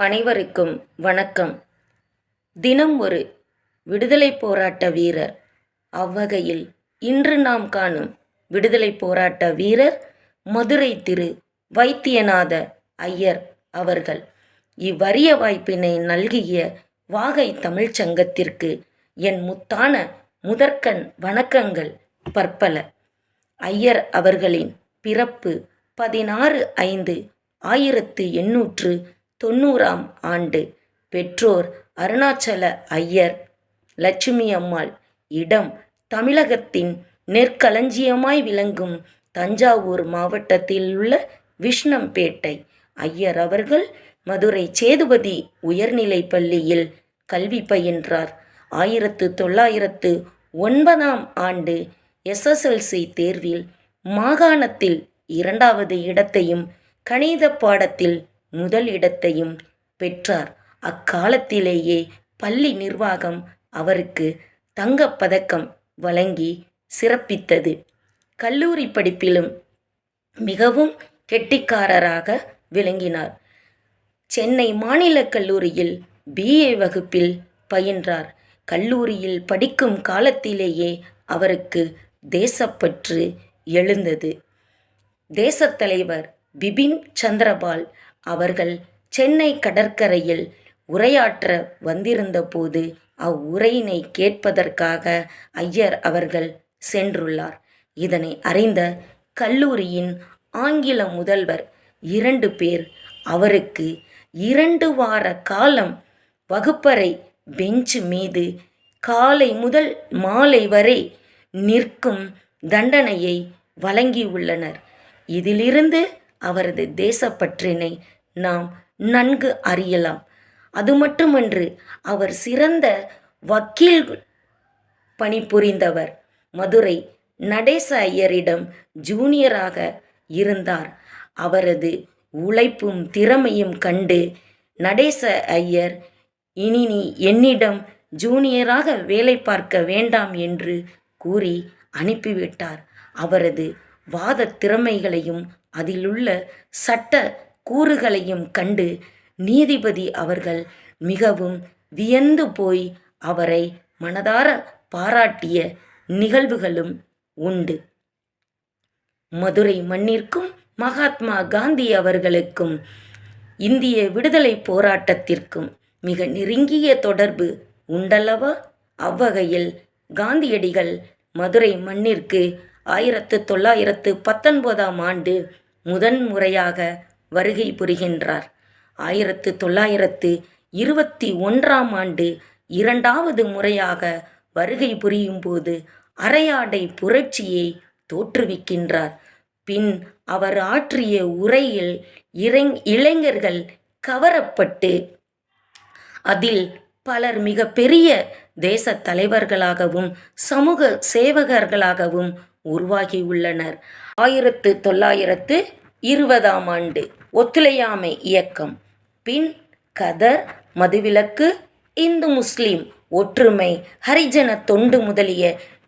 அனைவருக்கும் வணக்கம். தினம் ஒரு விடுதலைப் போராட்ட வீரர். அவ்வகையில் இன்று நாம் காணும் விடுதலைப் போராட்ட வீரர் மதுரை திரு வைத்தியநாத ஐயர் அவர்கள். இவ்வரிய வாய்ப்பினை நல்கிய வாகை தமிழ்ச் சங்கத்திற்கு என் முத்தான முதற்கண் வணக்கங்கள் பற்பல. ஐயர் அவர்களின் பிறப்பு 16/5/1890 ஆண்டு. பெற்றோர் அருணாச்சல ஐயர், லட்சுமி அம்மாள். இடம் தமிழகத்தின் நெற்களஞ்சியமாய் விளங்கும் தஞ்சாவூர் மாவட்டத்தில் உள்ள விஷ்ணம்பேட்டை. ஐயர் அவர்கள் மதுரை சேதுபதி உயர்நிலைப் பள்ளியில் கல்வி பயின்றார். 1909 ஆண்டு SSLC தேர்வில் மாகாணத்தில் 2வது இடத்தையும் கணித பாடத்தில் முதல் இடத்தையும் பெற்றார். அக்காலத்திலேயே பள்ளி நிர்வாகம் அவருக்கு தங்கப்பதக்கம் வழங்கி சிறப்பித்தது. கல்லூரி படிப்பிலும் மிகவும் கெட்டிக்காரராக விளங்கினார். சென்னை மாநிலக் கல்லூரியில் BA வகுப்பில் பயின்றார். கல்லூரியில் படிக்கும் காலத்திலேயே அவருக்கு தேசப்பற்று எழுந்தது. தேசத் தலைவர் பிபின் சந்திரபால் அவர்கள் சென்னை கடற்கரையில் உரையாற்ற வந்திருந்தபோது அவ்வுரையினை கேட்பதற்காக ஐயர் அவர்கள் சென்றுள்ளார். இதனை அறிந்த கல்லூரியின் ஆங்கில முதல்வர் 2 பேர் அவருக்கு 2 வார காலம் வகுப்பறை பெஞ்ச் மீது காலை முதல் மாலை வரை நிற்கும் தண்டனையை வழங்கியுள்ளனர். இதிலிருந்து அவரது தேசப்பற்றினை நாம் நன்கு அறியலாம். அது மட்டுமன்று, அவர் சிறந்த வக்கீல் பணிபுரிந்தவர். மதுரை நடேச ஐயரிடம் ஜூனியராக இருந்தார். அவரது உழைப்பும் திறமையும் கண்டு நடேச ஐயர், இனி நீ என்னிடம் ஜூனியராக வேலை பார்க்க வேண்டாம் என்று கூறி அனுப்பிவிட்டார். அவரது வாத திறமைகளையும் அதிலுள்ள சட்ட கூறுகளையும் கண்டு நீதிபதி அவர்கள் மிகவும் வியந்து போய் அவரை மனதார பாராட்டிய நிகழ்வுகளும் உண்டு. மதுரை மண்ணிற்கும் மகாத்மா காந்தி அவர்களுக்கும் இந்திய விடுதலை போராட்டத்திற்கும் மிக நெருங்கிய தொடர்பு உண்டல்லவா? அவ்வகையில் காந்தியடிகள் மதுரை மண்ணிற்கு 1919 ஆண்டு முதன்முறையாக வருகை புரிகின்றார். 1921 ஆண்டு 2வது முறையாக வருகை புரியும் போது அரையாடை புரட்சியை தோற்றுவிக்கின்றார். பின் அவர் ஆற்றிய உரையில் இளைஞர்கள் கவரப்பட்டு அதில் பலர் மிக பெரிய தேச தலைவர்களாகவும் சமூக சேவகர்களாகவும் உருவாகியுள்ளனர். 1920 ஆண்டு ஒத்துழையாமை இயக்கம், பின் கதர், மதுவிலக்கு, இந்து முஸ்லிம் ஒற்றுமை, ஹரிஜன தொண்டு முதலிய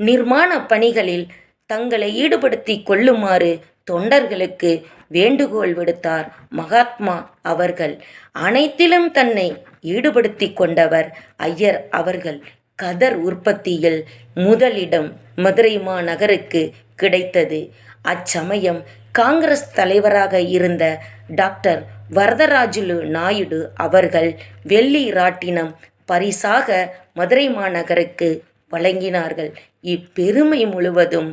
நிர்மாண பணிகளில் தங்களை ஈடுபடுத்தி கொள்ளுமாறு தொண்டர்களுக்கு வேண்டுகோள் விடுத்தார் மகாத்மா அவர்கள். அனைத்திலும் தன்னை ஈடுபடுத்தி கொண்டவர் ஐயர் அவர்கள். கதர் உற்பத்தியில் முதலிடம் மதுரை மாநகருக்கு கிடைத்தது. அச்சமயம் காங்கிரஸ் தலைவராக இருந்த டாக்டர் வரதராஜுலு நாயுடு அவர்கள் வெள்ளி ராட்டினம் பரிசாக மதுரை மாநகருக்கு வழங்கினார்கள். இப்பெருமை முழுவதும்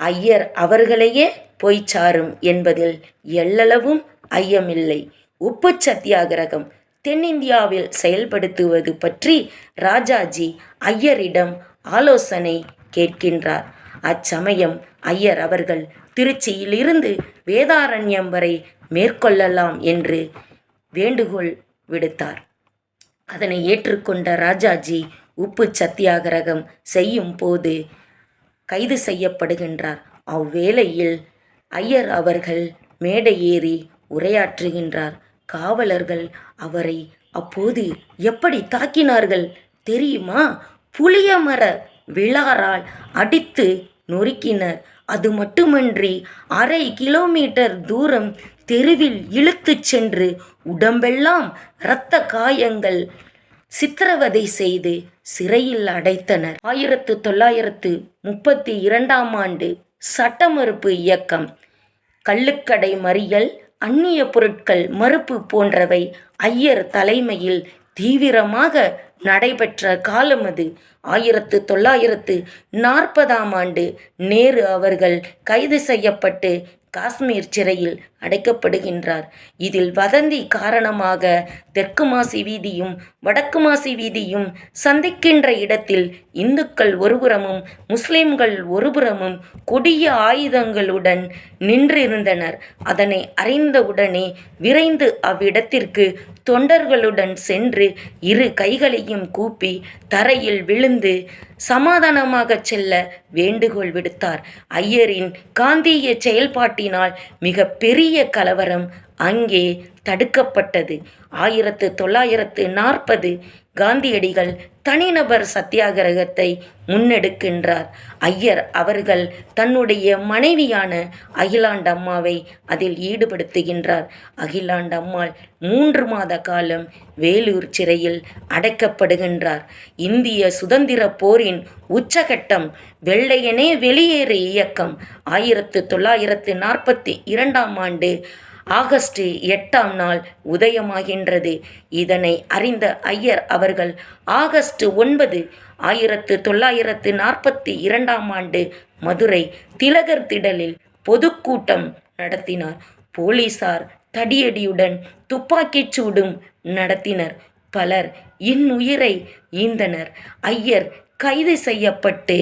ஐயர் அவர்களையே போய் சாரும் என்பதில் எள்ளளவும் ஐயமில்லை. உப்பு சத்தியாகிரகம் தென்னிந்தியாவில் செயல்படுத்துவது பற்றி ராஜாஜி ஐயரிடம் ஆலோசனை கேட்கின்றார். அச்சமயம் ஐயர் அவர்கள் திருச்சியிலிருந்து வேதாரண்யம் வரை மேற்கொள்ளலாம் என்று வேண்டுகோள் விடுத்தார். அதனை ஏற்றுக்கொண்ட ராஜாஜி உப்பு சத்தியாகிரகம் செய்யும் போது கைது செய்யப்படுகின்றார். அவ்வேளையில் ஐயர் அவர்கள் மேடை ஏறி உரையாற்றுகின்றார். காவலர்கள் அவரை அப்போது எப்படி தாக்கினார்கள் தெரியுமா? புளிய மர விழாரால் அடித்து நொறுக்கினர். அது மட்டுமன்றி 1/2 கிலோமீட்டர் தூரம் தெருவில் இழுத்துச் சென்று உடம்பெல்லாம் இரத்த காயங்கள் சித்திரவதை செய்து சிறையில் அடைத்தனர். 1932ஆம் ஆண்டு சட்ட மறுப்பு இயக்கம், கள்ளுக்கடை மறியல், அந்நிய பொருட்கள் மறுப்பு போன்றவை ஐயர் தலைமையில் தீவிரமாக நடைபெற்ற காலம் அது. 1940ஆம் ஆண்டு நேரு அவர்கள் கைது செய்யப்பட்டு காஷ்மீர் சிறையில் அடைக்கப்படுகின்றார். இதில் வதந்தி காரணமாக தெற்கு மாசி வீதியும் வடக்கு மாசி வீதியும் சந்திக்கின்ற இடத்தில் இந்துக்கள் ஒருபுறமும் முஸ்லிம்கள் ஒருபுறமும் கொடிய ஆயுதங்களுடன் நின்றிருந்தனர். அதனை அறிந்தவுடனே விரைந்து அவ்விடத்திற்கு தொண்டர்களுடன் சென்று இரு கைகளையும் கூப்பி தரையில் விழுந்து சமாதானமாக செல்ல வேண்டுகோள் விடுத்தார். ஐயரின் காந்திய செயல்பாட்டினால் மிக பெரிய கலவரம் அங்கே தடுக்கப்பட்டது. 1940 காந்தியடிகள் தனிநபர் சத்தியாகிரகத்தை முன்னெடுக்கின்றார். ஐயர் அவர்கள் தன்னுடைய மனைவியான அகிலாண்டம்மாவை அதில் ஈடுபடுத்துகின்றார். அகிலாண்டம்மாள் 3 மாத காலம் வேலூர் சிறையில் அடைக்கப்படுகின்றார். இந்திய சுதந்திர போரின் உச்சகட்டம் வெள்ளையனே வெளியேறு இயக்கம் 1942ஆம் ஆண்டு ஆகஸ்ட் 8ஆம் நாள் உதயமாகின்றது. இதனை அறிந்த ஐயர் அவர்கள் ஆகஸ்ட் 9, 1942ஆம் ஆண்டு மதுரை திலகர் திடலில் பொதுக்கூட்டம் நடத்தினார். போலீசார் தடியடியுடன் துப்பாக்கிச் சூடும் நடத்தினர். பலர் இன்னுயிரை ஈந்தனர். ஐயர் கைது செய்யப்பட்டு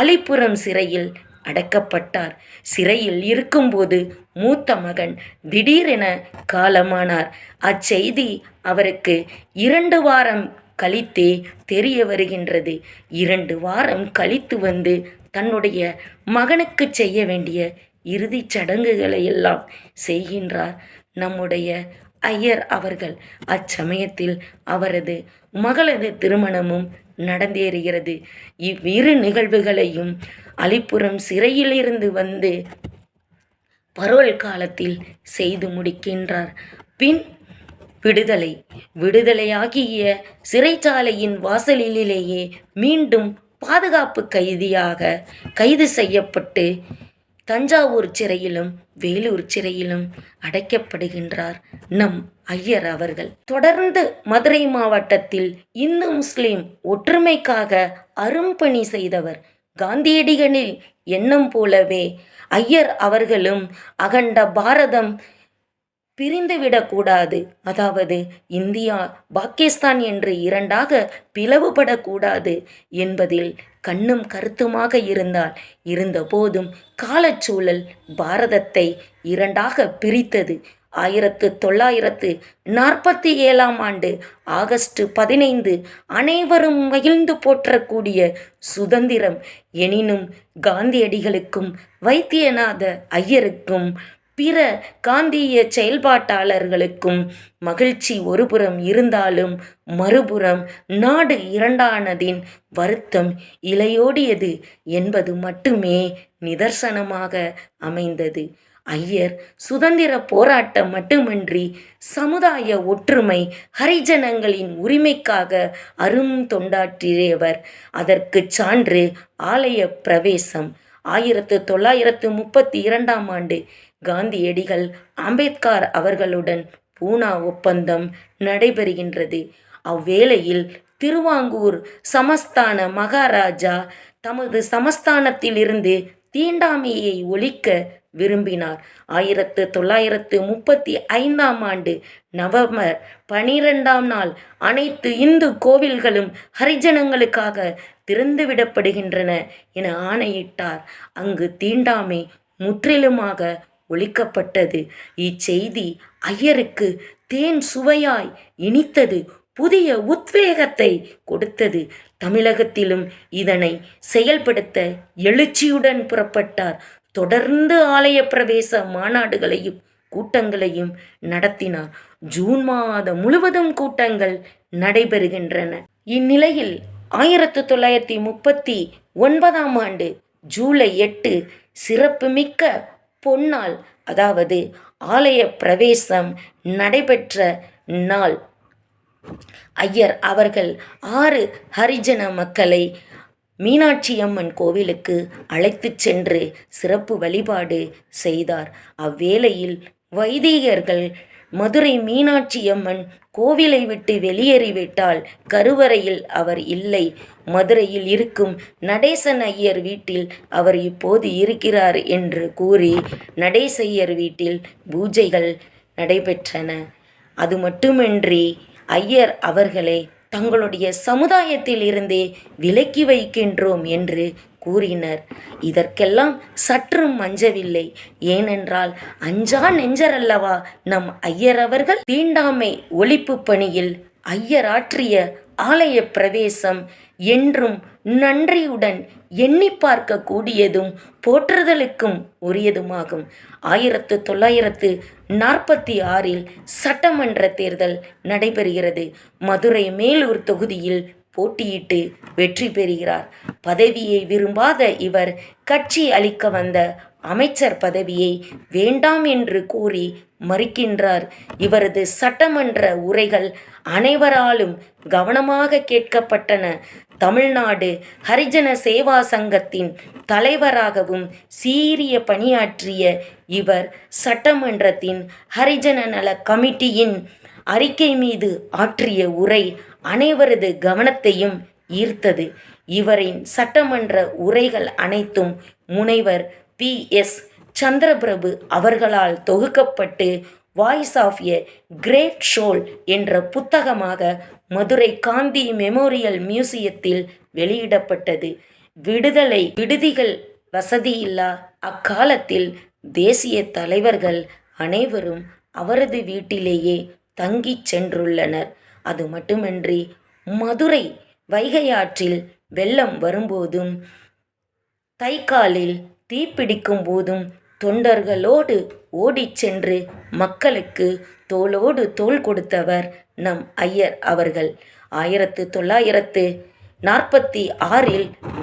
அலிபுரம் சிறையில் அடைக்கப்பட்டார். சிறையில் இருக்கும்போது மூத்த மகன் திடீரென காலமானார். அச்செய்தி அவருக்கு 2 வாரம் கழித்தே தெரிய வருகின்றது. 2 வாரம் கழித்து வந்து தன்னுடைய மகனுக்கு செய்ய வேண்டிய இறுதிச் சடங்குகளை எல்லாம் செய்கின்றார் நம்முடைய ஐயர் அவர்கள். அச்சமயத்தில் அவரது மகளது திருமணமும் நடந்தேறுகிறது. இவ்விரு நிகழ்வுகளையும் அலிபுரம் சிறையிலிருந்து வந்து பரோல் காலத்தில் செய்து முடிக்கின்றார். பின் விடுதலையாகிய சிறைச்சாலையின் வாசலிலேயே மீண்டும் பாதுகாப்பு கைதியாக கைது செய்யப்பட்டு தஞ்சாவூர் சிறையிலும் வேலூர் சிறையிலும் அடைக்கப்படுகின்றார் நம் ஐயர் அவர்கள். தொடர்ந்து மதுரை மாவட்டத்தில் இந்து முஸ்லிம் ஒற்றுமைக்காக அரும்பணி செய்தவர். காந்தியடிகளின் எண்ணம் போலவே ஐயர் அவர்களும் அகண்ட பாரதம் பிரிந்துவிடக்கூடாது, அதாவது இந்தியா பாகிஸ்தான் என்று 2ஆக பிளவுபடக்கூடாது என்பதில் கண்ணும் கருத்துமாக இருந்தபோதும் காலச்சூழல் பாரதத்தை 2ஆக பிரித்தது. 1947ஆம் ஆண்டு ஆகஸ்ட் 15 அனைவரும் மகிழ்ந்து போற்றக்கூடிய சுதந்திரம். எனினும் காந்தியடிகளுக்கும் வைத்தியநாத ஐயருக்கும் பிற காந்திய செயல்பாட்டாளர்களுக்கும் மகிழ்ச்சி ஒருபுறம் இருந்தாலும் மறுபுறம் நாடு 2ஆனதின் வருத்தம் இலையோடியது என்பது மட்டுமே நிதர்சனமாக அமைந்தது. ஐயர் சுதந்திர போராட்டம் மட்டுமின்றி சமுதாய ஒற்றுமை, ஹரிஜனங்களின் உரிமைக்காக அரும் தொண்டாற்றியவர். அதற்கு சான்று ஆலய பிரவேசம். 1932ஆம் ஆண்டு காந்தியடிகள் அம்பேத்கர் அவர்களுடன் பூனா ஒப்பந்தம் நடைபெறுகின்றது. அவ்வேளையில் திருவாங்கூர் சமஸ்தான மகாராஜா தமது சமஸ்தானத்திலிருந்து தீண்டாமையை ஒழிக்க விரும்பினார். 1935ஆம் ஆண்டு நவம்பர் 12ஆம் நாள் அனைத்து இந்து கோவில்களும் ஹரிஜனங்களுக்காக திறந்துவிடப்படுகின்றன என ஆணையிட்டார். அங்கு தீண்டாமை முற்றிலுமாக ஒழிக்கப்பட்டது. இச்செய்தி ஐயருக்கு தேன் சுவையாய் இனித்தது, புதிய உத்வேகத்தை கொடுத்தது. தமிழகத்திலும் இதனை செயல்படுத்த எழுச்சியுடன் புறப்பட்டார். தொடர்ந்து ஆலய பிரவேச மாநாடுகளையும் கூட்டங்களையும் நடத்தினார். ஜூன் மாதம் முழுவதும் கூட்டங்கள் நடைபெறுகின்றன. இந்நிலையில் 1939ஆம் ஆண்டு ஜூலை 8 சிறப்புமிக்க பொன்னாள், அதாவது ஆலய பிரவேசம் நடைபெற்ற நாள். ஐயர் அவர்கள் 6 ஹரிஜன மக்களை மீனாட்சி அம்மன் கோவிலுக்கு அழைத்துச் சென்று சிறப்பு வழிபாடு செய்தார். அவ்வேளையில் வைதிகர்கள் மதுரை மீனாட்சி அம்மன் கோவிலை விட்டு வெளியேறிவிட்டால் கருவறையில் அவர் இல்லை, மதுரையில் இருக்கும் நடேசன் ஐயர் வீட்டில் அவர் இப்போது இருக்கிறார் என்று கூறி நடேசையர் வீட்டில் பூஜைகள் நடைபெற்றன. அது மட்டுமின்றி ஐயர் அவர்களை தங்களுடைய சமுதாயத்தில் இருந்தே விலக்கி வைக்கின்றோம் என்று கூறினர். இதற்கெல்லாம் சற்றும் அஞ்சவில்லை. ஏனென்றால் அஞ்சா நெஞ்சரல்லவா நம் ஐயர் அவர்கள். தீண்டாமை ஒழிப்பு பணியில் ஐயர் ஆற்றிய ஆலய பிரவேசம் என்றும் நன்றியுடன் எண்ணி பார்க்க கூடியதும் போற்றுதலுக்கும் உரியதுமாகும். 1946 சட்டமன்ற தேர்தல் நடைபெறுகிறது. மதுரை மேலூர் தொகுதியில் போட்டியிட்டு வெற்றி பெறுகிறார். பதவியை விரும்பாத இவர் கட்சி அளிக்க வந்த அமைச்சர் பதவியை வேண்டாம் என்று கூறி மறுக்கின்றார். இவரது சட்டமன்ற உரைகள் அனைவராலும் கவனமாக கேட்கப்பட்டன. தமிழ்நாடு ஹரிஜன சேவா சங்கத்தின் தலைவராகவும் சீரிய பணியாற்றிய இவர் சட்டமன்றத்தின் ஹரிஜன நல கமிட்டியின் அறிக்கை மீது ஆற்றிய உரை அனைவரது கவனத்தையும் ஈர்த்தது. இவரின் சட்டமன்ற உரைகள் அனைத்தும் முனைவர் PS சந்திரபிரபு அவர்களால் தொகுக்கப்பட்டு voice of a great soul என்ற புத்தகமாக மதுரை காந்தி மெமோரியல் மியூசியத்தில் வெளியிடப்பட்டது. விடுதிகள் வசதியில்லா அக்காலத்தில் தேசிய தலைவர்கள் அனைவரும் அவரது வீட்டிலேயே தங்கிச் சென்றுள்ளனர். அது மட்டுமின்றி மதுரை வைகையாற்றில் வெள்ளம் வரும்போதும் தைக்காலில் தீப்பிடிக்கும் போதும் தொண்டர்களோடு ஓடிச் சென்று மக்களுக்கு தோளோடு தோள் கொடுத்தவர் நம் ஐயர் அவர்கள். 1946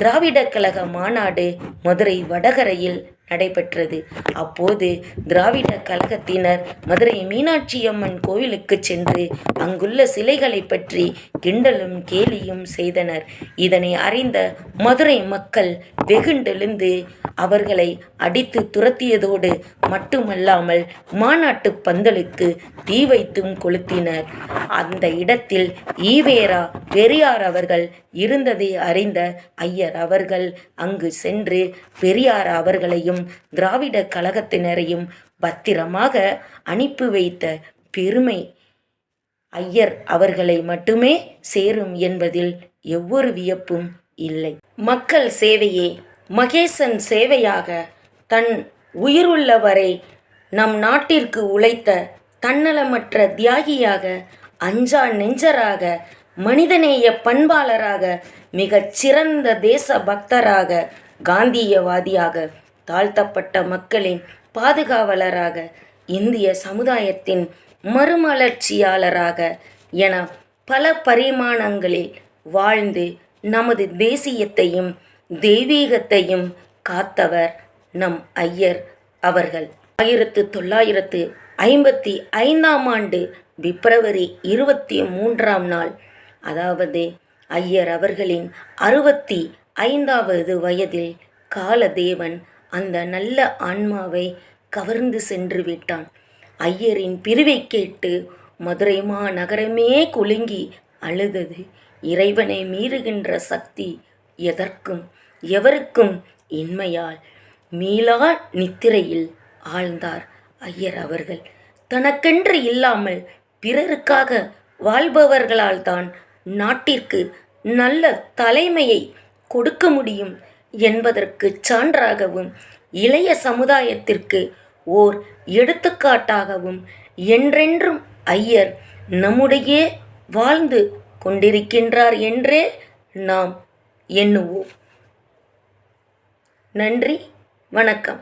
திராவிடர் கழக மாநாடு மதுரை வடகரையில் நடைபெற்றது. அப்போது திராவிடர் கழகத்தினர் மதுரை மீனாட்சி அம்மன் கோவிலுக்கு சென்று அங்குள்ள சிலைகளை பற்றி கிண்டலும் கேலியும் செய்தனர். இதனை அறிந்த மதுரை மக்கள் வெகுண்டெழுந்து அவர்களை அடித்து துரத்தியதோடு மட்டுமல்லாமல் மாநாட்டு பந்தலுக்கு தீ வைத்தும் கொளுத்தினர். அந்த இடத்தில் ஈவேரா பெரியார் அவர்கள் இருந்ததை அறிந்த ஐயர் அவர்கள் அங்கு சென்று பெரியார் அவர்களையும் திராவிடர் கழகத்தினரையும் பத்திரமாக அனுப்பி வைத்த பெருமை ஐயர் அவர்களை மட்டுமே சேரும் என்பதில் எவ்வொரு வியப்பும் இல்லை. மக்கள் சேவையே மகேசன் சேவையாக தன் உயிருள்ளவரை நம் நாட்டிற்கு உழைத்த தன்னலமற்ற தியாகியாக, அஞ்சா நெஞ்சராக, மனிதநேய பண்பாளராக, மிகச் சிறந்த தேச பக்தராக, காந்தியவாதியாக, தாழ்த்தப்பட்ட மக்களின் பாதுகாவலராக, இந்திய சமுதாயத்தின் மறுமலர்ச்சியாளராக என பல பரிமாணங்களில் வாழ்ந்து நமது தேசியத்தையும் தெய்வீகத்தையும் காத்தவர் நம் ஐயர் அவர்கள். 1955 பிப்ரவரி 23 நாள், அதாவது ஐயர் அவர்களின் 65வது வயதில் காலதேவன் அந்த நல்ல ஆன்மாவை கவர்ந்து சென்று விட்டான். ஐயரின் பிரிவை கேட்டு மதுரை மாநகரமே குலுங்கி அழுதது. இறைவனை மீறுகின்ற சக்தி எதற்கும் எவருக்கும் இன்மையால் மீளா நித்திரையில் ஆழ்ந்தார் ஐயர் அவர்கள். தனக்கென்று இல்லாமல் பிறருக்காக வாழ்பவர்களால் தான் நாட்டிற்கு நல்ல தலைமையை கொடுக்க முடியும் என்பதற்கு சான்றாகவும், இளைய சமுதாயத்திற்கு ஓர் எடுத்துக்காட்டாகவும் என்றென்றும் ஐயர் நம்முடைய வாழ்ந்து கொண்டிருக்கின்றார் என்றே நாம் எண்ணுவோம். நன்றி, வணக்கம்.